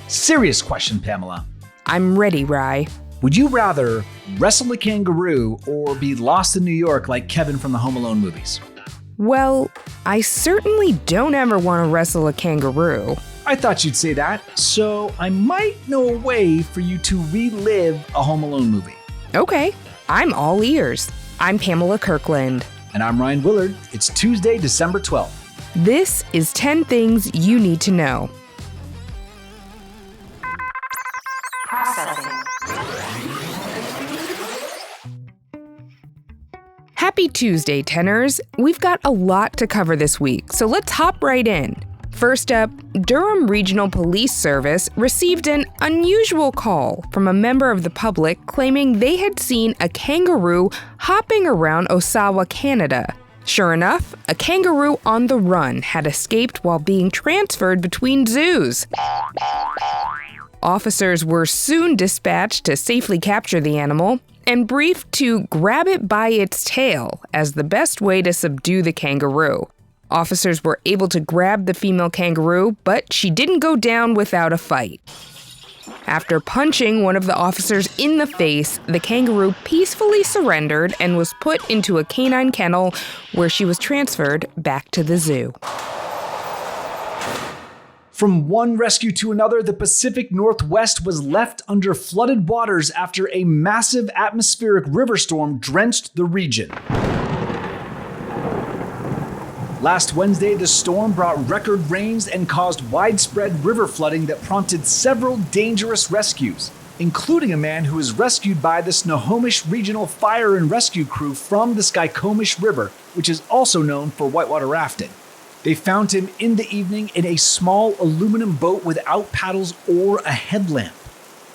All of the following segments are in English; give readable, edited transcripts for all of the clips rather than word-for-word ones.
Serious question, Pamela. I'm ready, Rye. Would you rather wrestle a kangaroo or be lost in New York like Kevin from the Home Alone movies? Well, I certainly don't ever want to wrestle a kangaroo. I thought you'd say that, so I might know a way for you to relive a Home Alone movie. Okay, I'm all ears. I'm Pamela Kirkland. And I'm Ryan Willard. It's Tuesday, December 12th. This is 10 Things You Need to Know. Processing. Happy Tuesday, tenors. We've got a lot to cover this week, so let's hop right in. First up, Durham Regional Police Service received an unusual call from a member of the public claiming they had seen a kangaroo hopping around Osawa, Canada. Sure enough, a kangaroo on the run had escaped while being transferred between zoos. Officers were soon dispatched to safely capture the animal and briefed to grab it by its tail as the best way to subdue the kangaroo. Officers were able to grab the female kangaroo, but she didn't go down without a fight. After punching one of the officers in the face, the kangaroo peacefully surrendered and was put into a canine kennel where she was transferred back to the zoo. From one rescue to another, the Pacific Northwest was left under flooded waters after a massive atmospheric river storm drenched the region. Last Wednesday, the storm brought record rains and caused widespread river flooding that prompted several dangerous rescues, including a man who was rescued by the Snohomish Regional Fire and Rescue Crew from the Skykomish River, which is also known for whitewater rafting. They found him in the evening in a small aluminum boat without paddles or a headlamp.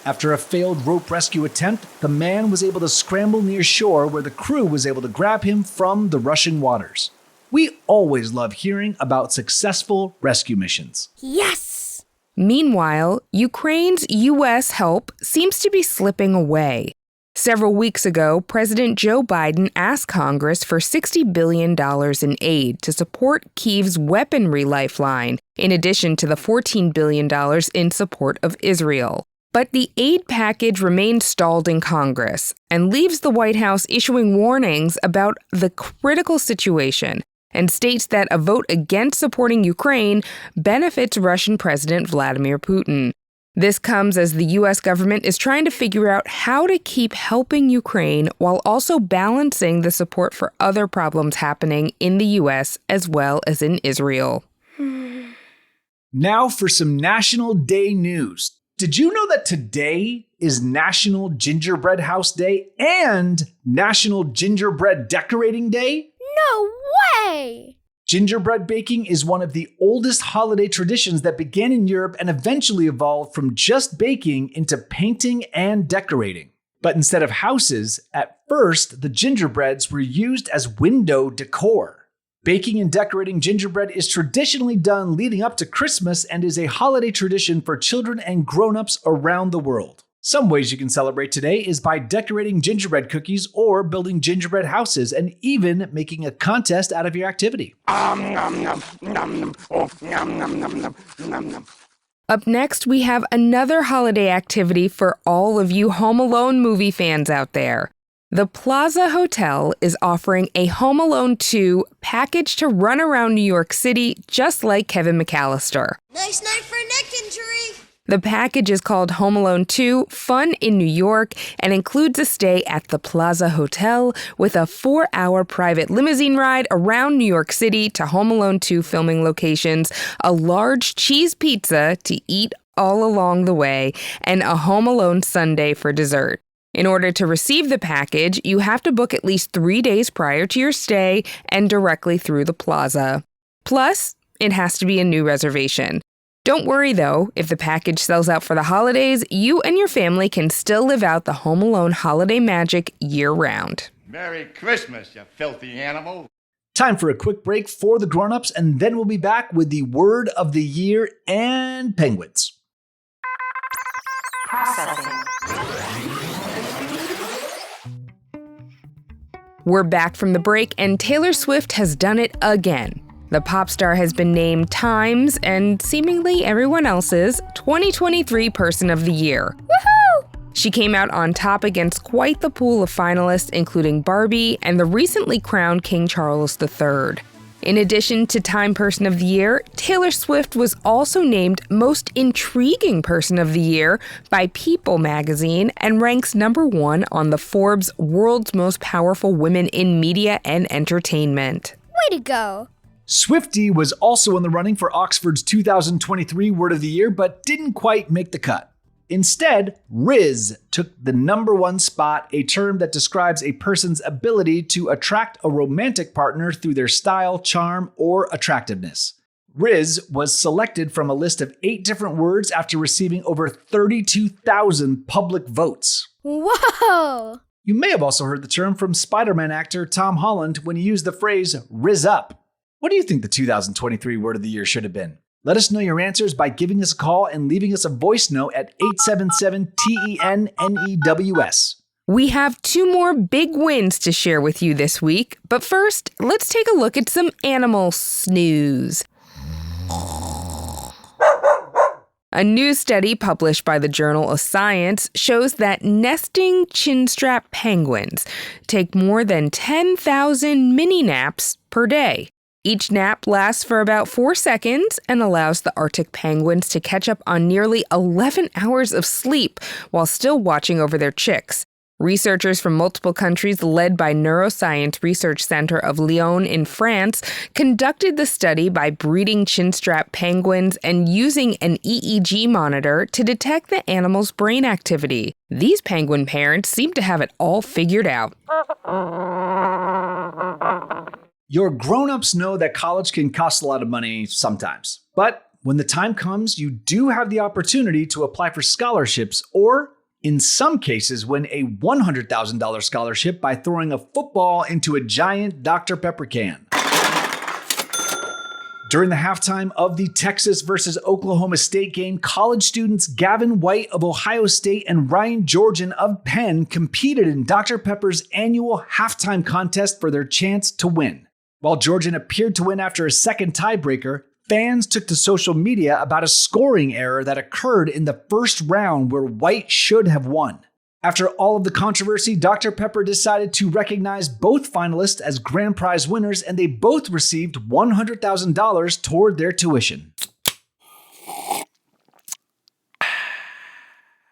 After a failed rope rescue attempt, the man was able to scramble near shore where the crew was able to grab him from the rushing waters. We always love hearing about successful rescue missions. Yes! Meanwhile, Ukraine's U.S. help seems to be slipping away. Several weeks ago, President Joe Biden asked Congress for $60 billion in aid to support Kyiv's weaponry lifeline, in addition to the $14 billion in support of Israel. But the aid package remains stalled in Congress and leaves the White House issuing warnings about the critical situation and states that a vote against supporting Ukraine benefits Russian President Vladimir Putin. This comes as the U.S. government is trying to figure out how to keep helping Ukraine while also balancing the support for other problems happening in the U.S. as well as in Israel. Now for some National Day news. Did you know that today is National Gingerbread House Day and National Gingerbread Decorating Day? No way! Gingerbread baking is one of the oldest holiday traditions that began in Europe and eventually evolved from just baking into painting and decorating. But instead of houses, at first, the gingerbreads were used as window decor. Baking and decorating gingerbread is traditionally done leading up to Christmas and is a holiday tradition for children and grown-ups around the world. Some ways you can celebrate today is by decorating gingerbread cookies or building gingerbread houses and even making a contest out of your activity. Up next, we have another holiday activity for all of you Home Alone movie fans out there. The Plaza Hotel is offering a Home Alone 2 package to run around New York City just like Kevin McAllister. Nice night for a neck injury! The package is called Home Alone 2 Fun in New York and includes a stay at the Plaza Hotel with a 4-hour private limousine ride around New York City to Home Alone 2 filming locations, a large cheese pizza to eat all along the way, and a Home Alone sundae for dessert. In order to receive the package, you have to book at least 3 days prior to your stay and directly through the Plaza. Plus, it has to be a new reservation. Don't worry, though, if the package sells out for the holidays, you and your family can still live out the Home Alone holiday magic year-round. Merry Christmas, you filthy animal. Time for a quick break for the grown-ups, and then we'll be back with the word of the year and penguins. Processing. We're back from the break, and Taylor Swift has done it again. The pop star has been named Time's and seemingly everyone else's 2023 Person of the Year. Woohoo! She came out on top against quite the pool of finalists, including Barbie and the recently crowned King Charles III. In addition to Time Person of the Year, Taylor Swift was also named Most Intriguing Person of the Year by People magazine and ranks #1 on the Forbes World's Most Powerful Women in Media and Entertainment. Way to go! Swiftie was also in the running for Oxford's 2023 Word of the Year, but didn't quite make the cut. Instead, Riz took the #1 spot, a term that describes a person's ability to attract a romantic partner through their style, charm, or attractiveness. Riz was selected from a list of 8 different words after receiving over 32,000 public votes. Whoa! You may have also heard the term from Spider-Man actor Tom Holland when he used the phrase Riz up. What do you think the 2023 Word of the Year should have been? Let us know your answers by giving us a call and leaving us a voice note at 877-TENNEWS. We have 2 more big wins to share with you this week, but first, let's take a look at some animal snooze. A new study published by the Journal of Science shows that nesting chinstrap penguins take more than 10,000 mini naps per day. Each nap lasts for about 4 seconds and allows the Arctic penguins to catch up on nearly 11 hours of sleep while still watching over their chicks. Researchers from multiple countries led by Neuroscience Research Center of Lyon in France conducted the study by breeding chinstrap penguins and using an EEG monitor to detect the animal's brain activity. These penguin parents seem to have it all figured out. Your grown-ups know that college can cost a lot of money sometimes. But when the time comes, you do have the opportunity to apply for scholarships or, in some cases, win a $100,000 scholarship by throwing a football into a giant Dr. Pepper can. During the halftime of the Texas versus Oklahoma State game, college students Gavin White of Ohio State and Ryan Georgian of Penn competed in Dr. Pepper's annual halftime contest for their chance to win. While Georgian appeared to win after a second tiebreaker, fans took to social media about a scoring error that occurred in the first round where White should have won. After all of the controversy, Dr. Pepper decided to recognize both finalists as grand prize winners, and they both received $100,000 toward their tuition.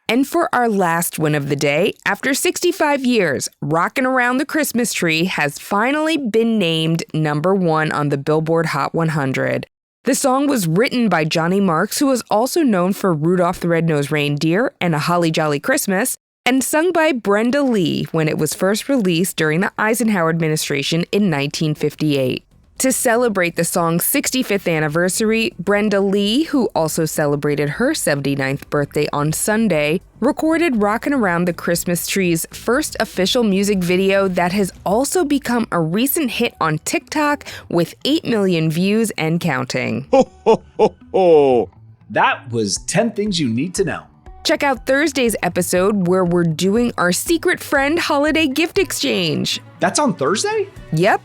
And for our last win of the day, after 65 years, Rockin' Around the Christmas Tree has finally been named #1 on the Billboard Hot 100. The song was written by Johnny Marks, who was also known for Rudolph the Red-Nosed Reindeer and A Holly Jolly Christmas, and sung by Brenda Lee when it was first released during the Eisenhower administration in 1958. To celebrate the song's 65th anniversary, Brenda Lee, who also celebrated her 79th birthday on Sunday, recorded Rockin' Around the Christmas Tree's first official music video that has also become a recent hit on TikTok with 8 million views and counting. Ho, ho, ho, ho. That was 10 things you need to know. Check out Thursday's episode where we're doing our secret friend holiday gift exchange. That's on Thursday? Yep.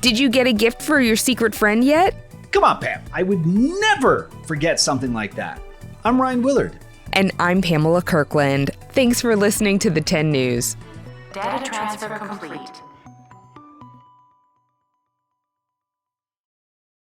Did you get a gift for your secret friend yet? Come on, Pam. I would never forget something like that. I'm Ryan Willard. And I'm Pamela Kirkland. Thanks for listening to the 10 News. Data transfer complete.